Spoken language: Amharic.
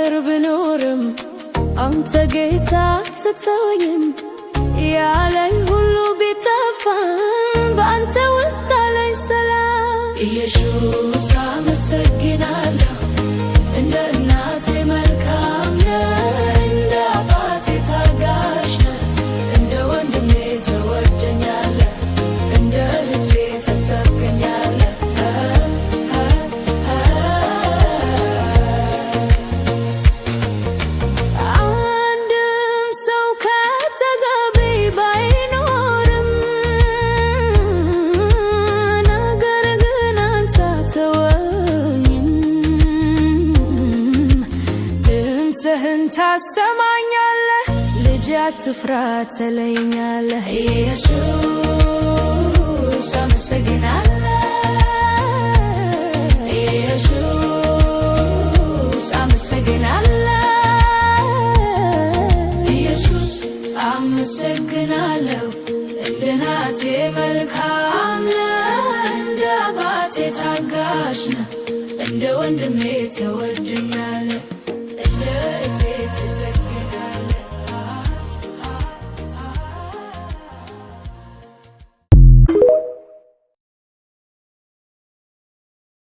ነገር ብኖርም አንተ ጌታ አትተወኝም። ያለኝ ሁሉ ቢጠፋም በአንተ ውስጥ አለኝ ሰላም። ኢየሱስ አመሰግናለሁ። እንደ እናቴ መልካም ነህ፣ እንደ አባቴ ታጋሽ ነህ፣ እንደ ወንድሜ ትወደኛለህ፣ እንደ እህቴ ትጠብቀኛለህ። አንድም ሰው ካጠገቤ ባይኖርም ነገር ግን አንተ አትተወኝም። ድምፅህን ታሰማኛለህ፣ ልጅ አትፍራ ትለኛለህ። ኢየሱስ አመሰግናለሁ። ኢየሱስ አመሰግናለሁ። ኢየሱስ አመሰግናለሁ። እንደ እናቴ መልካም ነህ፣ እንደ አባቴ ታጋሽ ነህ፣ እንደ ወንድሜ ትወደኛለህ።